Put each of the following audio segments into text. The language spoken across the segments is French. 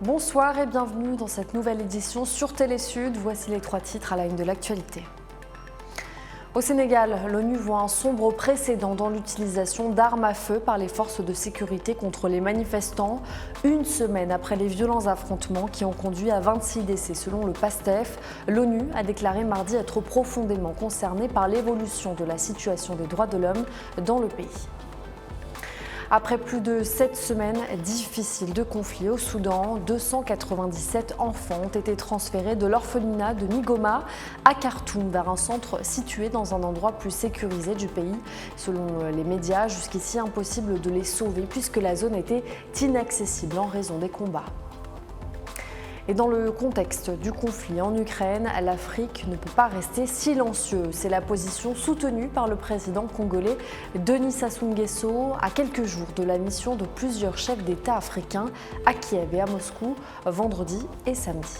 Bonsoir et bienvenue dans cette nouvelle édition sur Télésud. Voici les 3 titres à la une de l'actualité. Au Sénégal, l'ONU voit un sombre précédent dans l'utilisation d'armes à feu par les forces de sécurité contre les manifestants, une semaine après les violents affrontements qui ont conduit à 26 décès selon le PASTEF. L'ONU a déclaré mardi être profondément concernée par l'évolution de la situation des droits de l'homme dans le pays. Après plus de 7 semaines difficiles de conflit au Soudan, 297 enfants ont été transférés de l'orphelinat de Nigoma à Khartoum vers un centre situé dans un endroit plus sécurisé du pays. Selon les médias, jusqu'ici impossible de les sauver puisque la zone était inaccessible en raison des combats. Et dans le contexte du conflit en Ukraine, l'Afrique ne peut pas rester silencieuse. C'est la position soutenue par le président congolais Denis Sassou Nguesso à quelques jours de la mission de plusieurs chefs d'État africains à Kiev et à Moscou vendredi et samedi.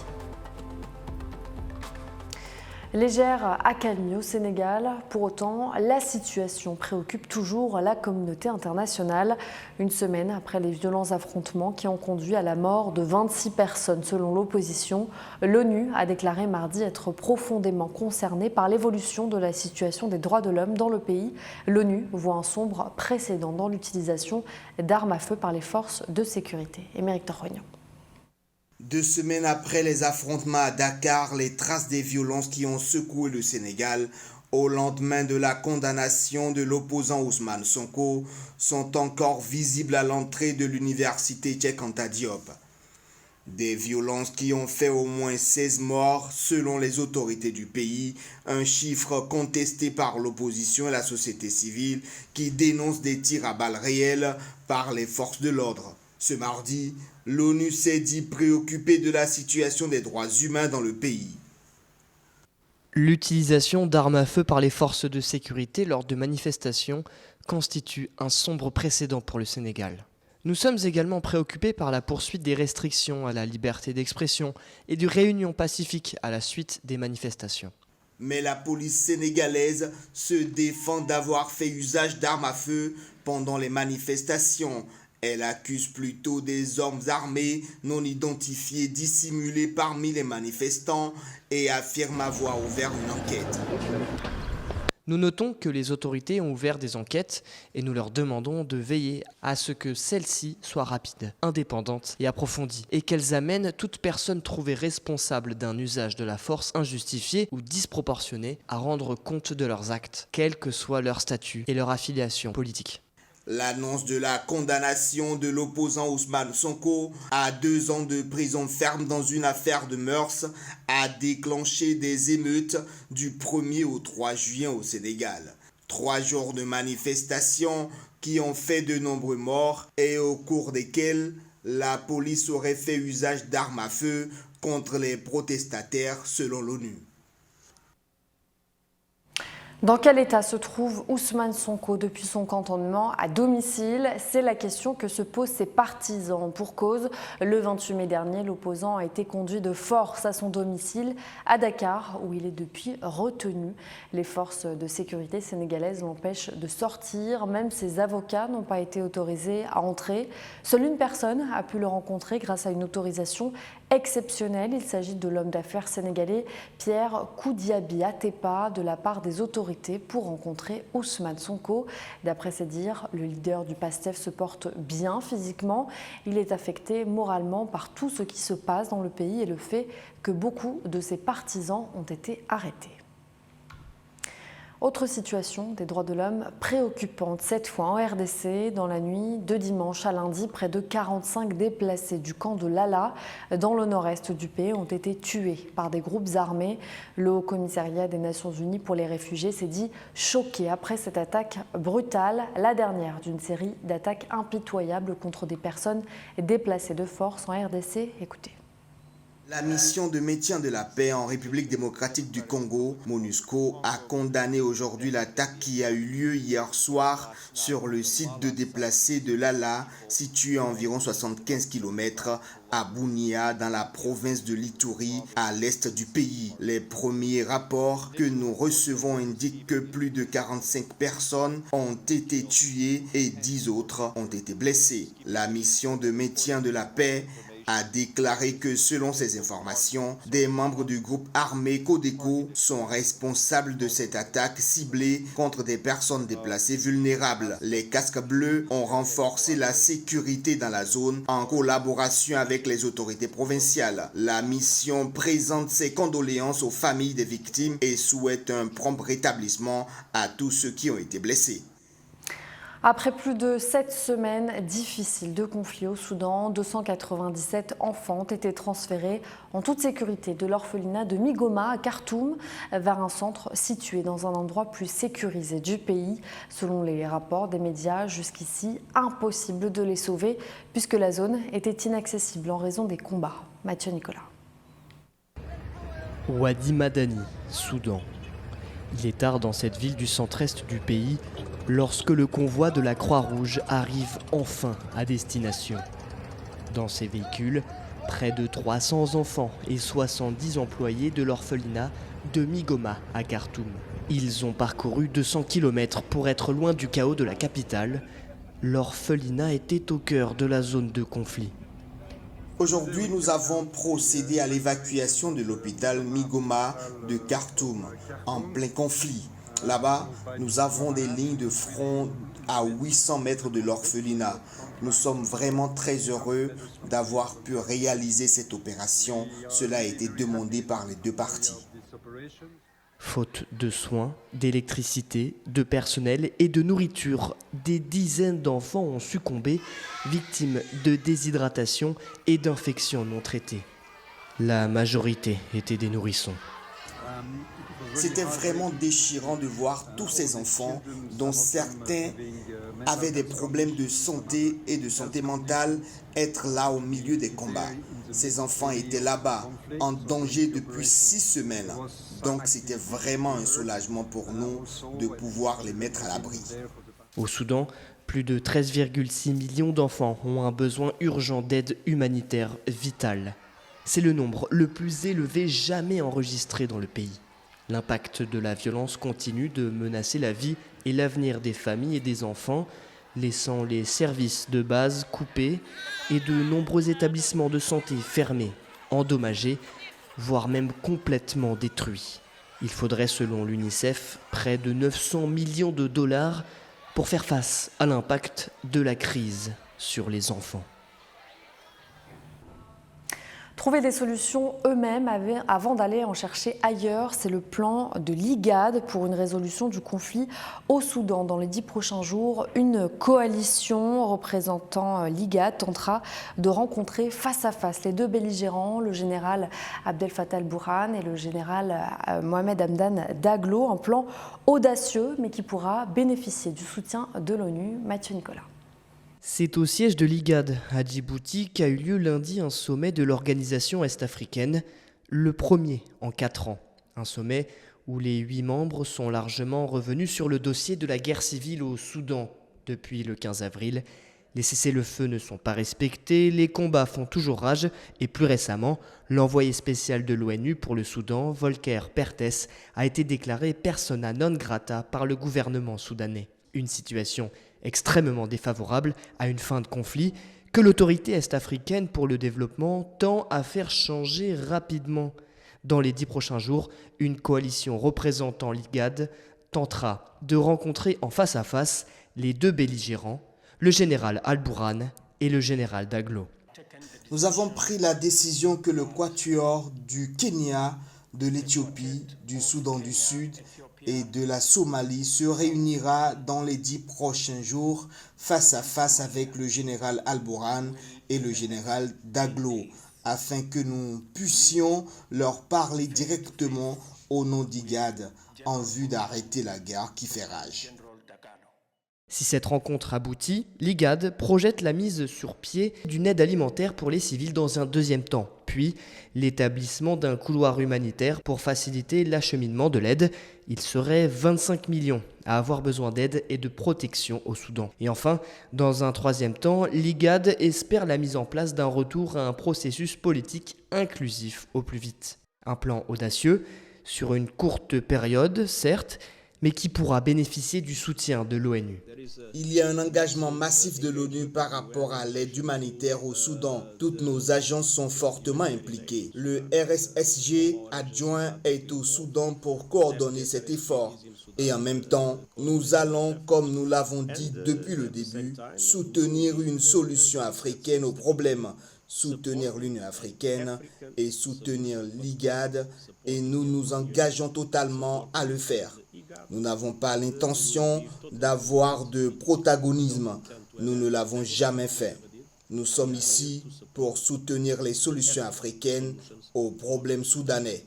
Légère accalmie au Sénégal. Pour autant, la situation préoccupe toujours la communauté internationale. Une semaine après les violents affrontements qui ont conduit à la mort de 26 personnes selon l'opposition, l'ONU a déclaré mardi être profondément concernée par l'évolution de la situation des droits de l'homme dans le pays. L'ONU voit un sombre précédent dans l'utilisation d'armes à feu par les forces de sécurité. Émeric Torognon. 2 semaines après les affrontements à Dakar, les traces des violences qui ont secoué le Sénégal au lendemain de la condamnation de l'opposant Ousmane Sonko sont encore visibles à l'entrée de l'université Cheikh Anta Diop. Des violences qui ont fait au moins 16 morts selon les autorités du pays, un chiffre contesté par l'opposition et la société civile qui dénonce des tirs à balles réelles par les forces de l'ordre. Ce mardi, l'ONU s'est dit préoccupée de la situation des droits humains dans le pays. L'utilisation d'armes à feu par les forces de sécurité lors de manifestations constitue un sombre précédent pour le Sénégal. Nous sommes également préoccupés par la poursuite des restrictions à la liberté d'expression et de réunion pacifique à la suite des manifestations. Mais la police sénégalaise se défend d'avoir fait usage d'armes à feu pendant les manifestations. Elle accuse plutôt des hommes armés non identifiés dissimulés parmi les manifestants et affirme avoir ouvert une enquête. Nous notons que les autorités ont ouvert des enquêtes et nous leur demandons de veiller à ce que celles-ci soient rapides, indépendantes et approfondies et qu'elles amènent toute personne trouvée responsable d'un usage de la force injustifié ou disproportionné à rendre compte de leurs actes, quel que soit leur statut et leur affiliation politique. L'annonce de la condamnation de l'opposant Ousmane Sonko à 2 ans de prison ferme dans une affaire de mœurs a déclenché des émeutes du 1er au 3 juin au Sénégal. 3 jours de manifestations qui ont fait de nombreux morts et au cours desquels la police aurait fait usage d'armes à feu contre les protestataires selon l'ONU. Dans quel état se trouve Ousmane Sonko depuis son cantonnement à domicile? C'est la question que se posent ses partisans. Pour cause, le 28 mai dernier, l'opposant a été conduit de force à son domicile à Dakar, où il est depuis retenu. Les forces de sécurité sénégalaises l'empêchent de sortir. Même ses avocats n'ont pas été autorisés à entrer. Seule une personne a pu le rencontrer grâce à une autorisation exceptionnelle. Il s'agit de l'homme d'affaires sénégalais Pierre Koudiaby Atepa de la part des autorités pour rencontrer Ousmane Sonko. D'après ses dires, le leader du PASTEF se porte bien physiquement. Il est affecté moralement par tout ce qui se passe dans le pays et le fait que beaucoup de ses partisans ont été arrêtés. Autre situation des droits de l'homme préoccupante, cette fois en RDC. Dans la nuit de dimanche à lundi, près de 45 déplacés du camp de Lala, dans le nord-est du pays, ont été tués par des groupes armés. Le Haut-Commissariat des Nations Unies pour les réfugiés s'est dit choqué après cette attaque brutale, la dernière d'une série d'attaques impitoyables contre des personnes déplacées de force en RDC. Écoutez. La mission de maintien de la paix en République démocratique du Congo, MONUSCO, a condamné aujourd'hui l'attaque qui a eu lieu hier soir sur le site de déplacés de Lala, situé à environ 75 km à Bunia, dans la province de l'Ituri, à l'est du pays. Les premiers rapports que nous recevons indiquent que plus de 45 personnes ont été tuées et 10 autres ont été blessées. La mission de maintien de la paix a déclaré que selon ses informations, des membres du groupe armé Codeco sont responsables de cette attaque ciblée contre des personnes déplacées vulnérables. Les casques bleus ont renforcé la sécurité dans la zone en collaboration avec les autorités provinciales. La mission présente ses condoléances aux familles des victimes et souhaite un prompt rétablissement à tous ceux qui ont été blessés. Après plus de 7 semaines difficiles de conflit au Soudan, 297 enfants ont été transférés en toute sécurité de l'orphelinat de Migoma à Khartoum vers un centre situé dans un endroit plus sécurisé du pays. Selon les rapports des médias, jusqu'ici, impossible de les sauver puisque la zone était inaccessible en raison des combats. Mathieu Nicolas. Wadi Madani, Soudan. Il est tard dans cette ville du centre-est du pays lorsque le convoi de la Croix-Rouge arrive enfin à destination. Dans ces véhicules, près de 300 enfants et 70 employés de l'orphelinat de Migoma à Khartoum. Ils ont parcouru 200 km pour être loin du chaos de la capitale. L'orphelinat était au cœur de la zone de conflit. Aujourd'hui, nous avons procédé à l'évacuation de l'hôpital Migoma de Khartoum, en plein conflit. Là-bas, nous avons des lignes de front à 800 mètres de l'orphelinat. Nous sommes vraiment très heureux d'avoir pu réaliser cette opération. Cela a été demandé par les deux parties. Faute de soins, d'électricité, de personnel et de nourriture, des dizaines d'enfants ont succombé, victimes de déshydratation et d'infections non traitées. La majorité étaient des nourrissons. C'était vraiment déchirant de voir tous ces enfants, dont certains avaient des problèmes de santé et de santé mentale, être là au milieu des combats. Ces enfants étaient là-bas, en danger depuis 6 semaines. Donc c'était vraiment un soulagement pour nous de pouvoir les mettre à l'abri. Au Soudan, plus de 13,6 millions d'enfants ont un besoin urgent d'aide humanitaire vitale. C'est le nombre le plus élevé jamais enregistré dans le pays. L'impact de la violence continue de menacer la vie et l'avenir des familles et des enfants, laissant les services de base coupés et de nombreux établissements de santé fermés, endommagés, voire même complètement détruits. Il faudrait, selon l'UNICEF, près de 900 millions de dollars pour faire face à l'impact de la crise sur les enfants. Trouver des solutions eux-mêmes avant d'aller en chercher ailleurs, c'est le plan de l'IGAD pour une résolution du conflit au Soudan. Dans les 10 prochains jours, une coalition représentant l'IGAD tentera de rencontrer face à face les deux belligérants, le général Abdel Fattah al-Burhan et le général Mohamed Hamdan Daglo. Un plan audacieux, mais qui pourra bénéficier du soutien de l'ONU. Mathieu Nicolas. C'est au siège de l'IGAD à Djibouti qu'a eu lieu lundi un sommet de l'organisation est-africaine, le premier en 4 ans. Un sommet où les 8 membres sont largement revenus sur le dossier de la guerre civile au Soudan. Depuis le 15 avril, les cessez-le-feu ne sont pas respectés, les combats font toujours rage et plus récemment, l'envoyé spécial de l'ONU pour le Soudan, Volker Perthes, a été déclaré persona non grata par le gouvernement soudanais. Une situation extrêmement défavorable à une fin de conflit que l'autorité est-africaine pour le développement tend à faire changer rapidement. Dans les 10 prochains jours, une coalition représentant l'IGAD tentera de rencontrer en face à face les deux belligérants, le général Al-Burhan et le général Daglo. Nous avons pris la décision que le quatuor du Kenya, de l'Éthiopie, du Soudan du Sud et de la Somalie se réunira dans les 10 prochains jours face à face avec le général Al-Burhan et le général Daglo, afin que nous puissions leur parler directement au nom d'IGAD en vue d'arrêter la guerre qui fait rage. Si cette rencontre aboutit, l'IGAD projette la mise sur pied d'une aide alimentaire pour les civils dans un deuxième temps, puis l'établissement d'un couloir humanitaire pour faciliter l'acheminement de l'aide. Il serait 25 millions à avoir besoin d'aide et de protection au Soudan. Et enfin, dans un troisième temps, l'IGAD espère la mise en place d'un retour à un processus politique inclusif au plus vite. Un plan audacieux, sur une courte période, certes, mais qui pourra bénéficier du soutien de l'ONU. Il y a un engagement massif de l'ONU par rapport à l'aide humanitaire au Soudan. Toutes nos agences sont fortement impliquées. Le RSSG adjoint est au Soudan pour coordonner cet effort. Et en même temps, nous allons, comme nous l'avons dit depuis le début, soutenir une solution africaine au problème, soutenir l'Union africaine et soutenir l'IGAD, et nous nous engageons totalement à le faire. Nous n'avons pas l'intention d'avoir de protagonisme. Nous ne l'avons jamais fait. Nous sommes ici pour soutenir les solutions africaines aux problèmes soudanais.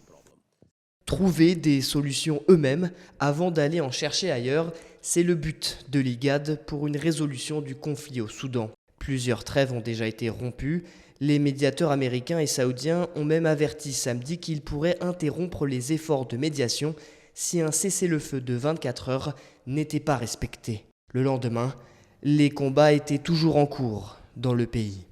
Trouver des solutions eux-mêmes avant d'aller en chercher ailleurs, c'est le but de l'IGAD pour une résolution du conflit au Soudan. Plusieurs trêves ont déjà été rompues. Les médiateurs américains et saoudiens ont même averti samedi qu'ils pourraient interrompre les efforts de médiation si un cessez-le-feu de 24 heures n'était pas respecté. Le lendemain, les combats étaient toujours en cours dans le pays.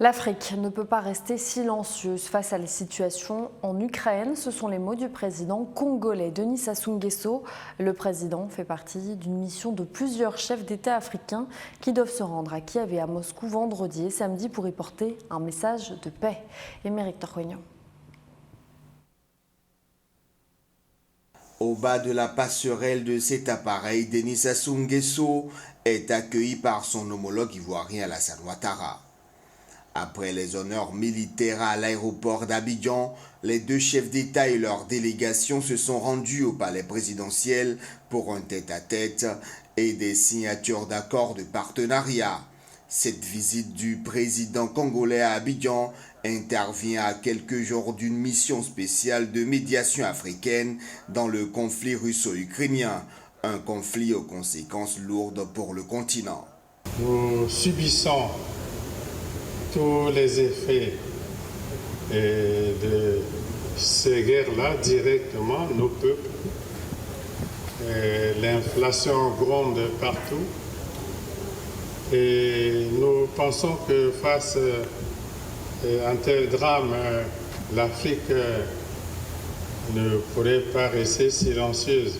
L'Afrique ne peut pas rester silencieuse face à la situation en Ukraine. Ce sont les mots du président congolais Denis Sassou Nguesso. Le président fait partie d'une mission de plusieurs chefs d'État africains qui doivent se rendre à Kiev et à Moscou vendredi et samedi pour y porter un message de paix. Émeric Torquegnon. Au bas de la passerelle de cet appareil, Denis Sassou Nguesso est accueilli par son homologue ivoirien Alassane Ouattara. Après les honneurs militaires à l'aéroport d'Abidjan, les deux chefs d'État et leur délégation se sont rendus au palais présidentiel pour un tête-à-tête et des signatures d'accords de partenariat. Cette visite du président congolais à Abidjan intervient à quelques jours d'une mission spéciale de médiation africaine dans le conflit russo-ukrainien, un conflit aux conséquences lourdes pour le continent. Nous subissons tous les effets de ces guerres-là directement, nos peuples. L'inflation gronde partout et nous pensons que face à un tel drame, l'Afrique ne pourrait pas rester silencieuse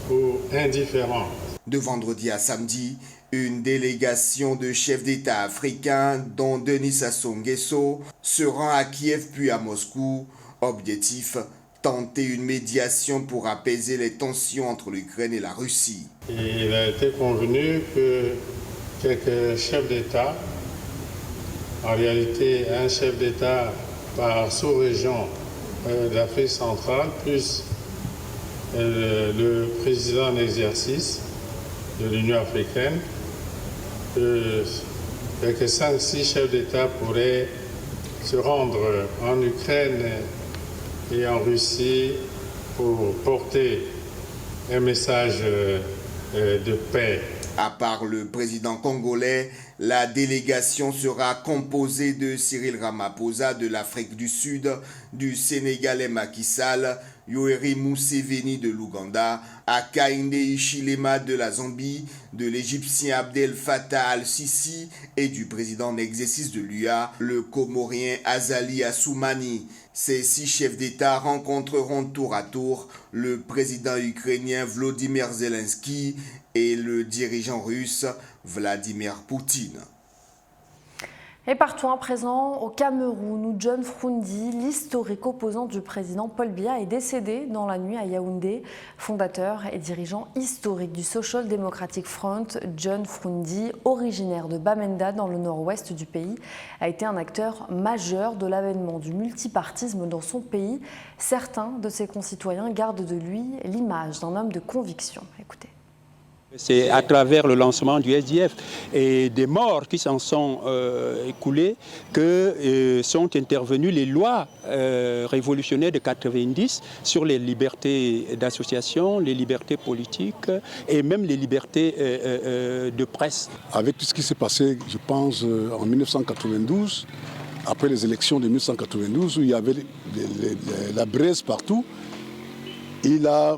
ou indifférente. De vendredi à samedi, une délégation de chefs d'État africains, dont Denis Sassou Nguesso, se rend à Kiev puis à Moscou. Objectif, tenter une médiation pour apaiser les tensions entre l'Ukraine et la Russie. Il a été convenu que quelques chefs d'État, en réalité un chef d'État par sous-région d'Afrique centrale, plus le président en exercice de l'Union africaine, quelques 5-6 chefs d'État pourraient se rendre en Ukraine et en Russie pour porter un message de paix. À part le président congolais, la délégation sera composée de Cyril Ramaphosa de l'Afrique du Sud, du Sénégalais Macky Sall, Yoweri Museveni de l'Ouganda, Hakainde Hichilema de la Zambie, de l'Égyptien Abdel Fattah al-Sisi et du président en exercice de l'UA, le Comorien Azali Assoumani. Ces 6 chefs d'État rencontreront tour à tour le président ukrainien Volodymyr Zelensky et le dirigeant russe Vladimir Poutine. Et partons à présent au Cameroun où John Froundi, l'historique opposant du président Paul Biya, est décédé dans la nuit à Yaoundé. Fondateur et dirigeant historique du Social Democratic Front, John Froundi, originaire de Bamenda dans le nord-ouest du pays, a été un acteur majeur de l'avènement du multipartisme dans son pays. Certains de ses concitoyens gardent de lui l'image d'un homme de conviction. Écoutez. C'est à travers le lancement du SDF et des morts qui s'en sont écoulés que sont intervenues les lois révolutionnaires de 90 sur les libertés d'association, les libertés politiques et même les libertés de presse. Avec tout ce qui s'est passé, je pense, en 1992, après les élections de 1992, où il y avait la braise partout, il a...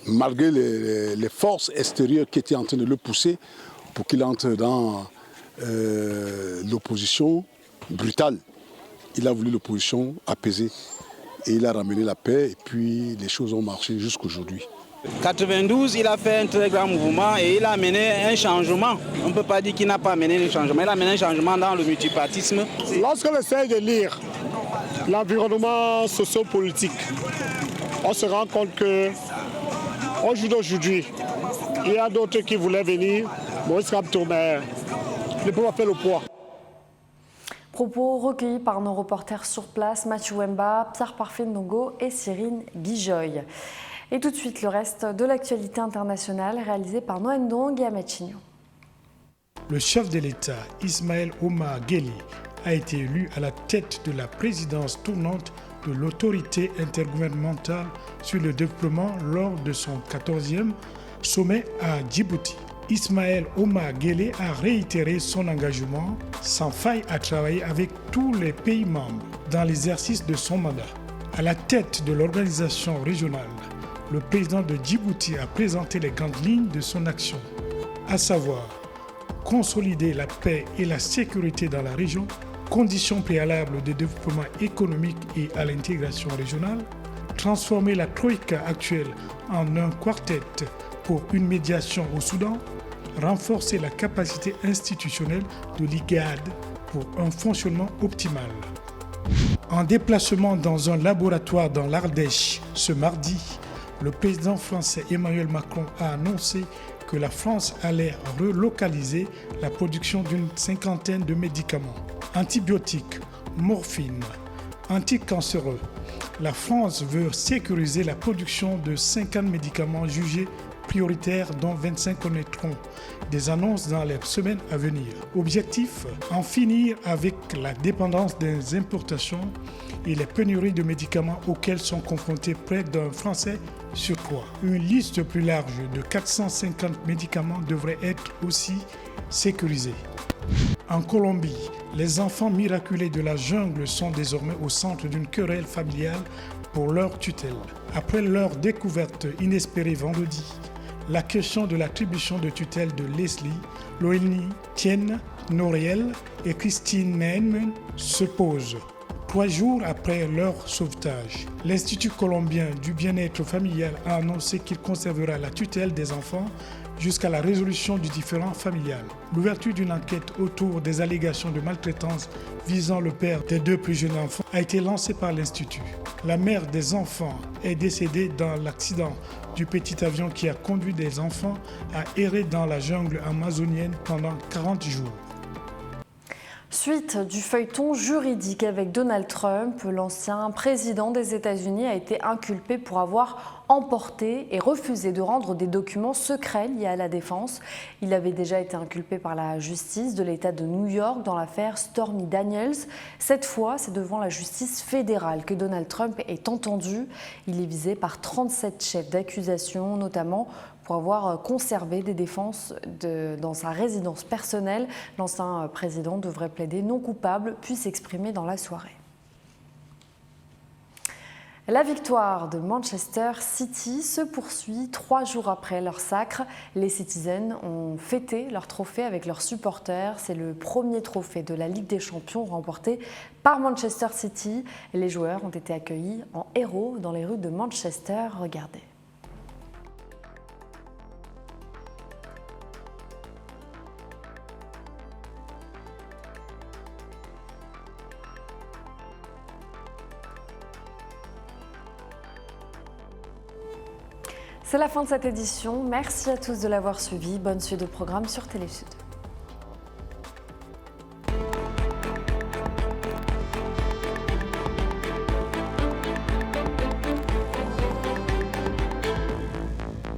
malgré les forces extérieures qui étaient en train de le pousser pour qu'il entre dans l'opposition brutale. Il a voulu l'opposition apaisée et il a ramené la paix et puis les choses ont marché jusqu'aujourd'hui. 92, il a fait un très grand mouvement et il a mené un changement. On ne peut pas dire qu'il n'a pas mené un changement. Il a mené un changement dans le multipartisme. Lorsqu'on essaie de lire l'environnement socio-politique, on se rend compte qu'au jour d'aujourd'hui, il y a d'autres qui voulaient venir, Maurice Kamto, mais ne peut pas faire le poids. Propos recueillis par nos reporters sur place, Mathieu Wemba, Pierre Parfait-Ndongo et Cyrine Guijoy. Et tout de suite, le reste de l'actualité internationale réalisé par Noël Ndong et Ahmed Chignon. Le chef de l'État, Ismaël Omar Guelleh, a été élu à la tête de la présidence tournante de l'autorité intergouvernementale sur le développement lors de son 14e sommet à Djibouti. Ismaël Omar Guelleh a réitéré son engagement sans faille à travailler avec tous les pays membres dans l'exercice de son mandat. À la tête de l'organisation régionale, le président de Djibouti a présenté les grandes lignes de son action, à savoir consolider la paix et la sécurité dans la région, conditions préalables de développement économique et à l'intégration régionale, transformer la troïka actuelle en un quartet pour une médiation au Soudan, renforcer la capacité institutionnelle de l'IGAD pour un fonctionnement optimal. En déplacement dans un laboratoire dans l'Ardèche ce mardi, le président français Emmanuel Macron a annoncé que la France allait relocaliser la production d'une 50aine de médicaments, antibiotiques, morphine, anticancéreux. La France veut sécuriser la production de 50 médicaments jugés prioritaires dont 25 connaîtront des annonces dans les semaines à venir. Objectif, en finir avec la dépendance des importations et les pénuries de médicaments auxquels sont confrontés près d'un Français sur 3. Une liste plus large de 450 médicaments devrait être aussi sécurisée. En Colombie, les enfants miraculés de la jungle sont désormais au centre d'une querelle familiale pour leur tutelle. Après leur découverte inespérée vendredi, la question de l'attribution de tutelle de Leslie, Loelny, Tienne, Noriel et Christine Neyman se pose. 3 jours après leur sauvetage, l'Institut colombien du bien-être familial a annoncé qu'il conservera la tutelle des enfants jusqu'à la résolution du différend familial. L'ouverture d'une enquête autour des allégations de maltraitance visant le père des 2 plus jeunes enfants a été lancée par l'Institut. La mère des enfants est décédée dans l'accident du petit avion qui a conduit des enfants à errer dans la jungle amazonienne pendant 40 jours. Suite du feuilleton juridique avec Donald Trump, l'ancien président des États-Unis a été inculpé pour avoir emporté et refusé de rendre des documents secrets liés à la défense. Il avait déjà été inculpé par la justice de l'État de New York dans l'affaire Stormy Daniels. Cette fois, c'est devant la justice fédérale que Donald Trump est entendu. Il est visé par 37 chefs d'accusation, notamment pour avoir conservé des défenses dans sa résidence personnelle. L'ancien président devrait plaider non coupable puis s'exprimer dans la soirée. La victoire de Manchester City se poursuit 3 jours après leur sacre. Les Citizens ont fêté leur trophée avec leurs supporters. C'est le premier trophée de la Ligue des Champions remporté par Manchester City. Les joueurs ont été accueillis en héros dans les rues de Manchester. Regardez. C'est la fin de cette édition. Merci à tous de l'avoir suivi. Bonne suite de programme sur Télé Sud.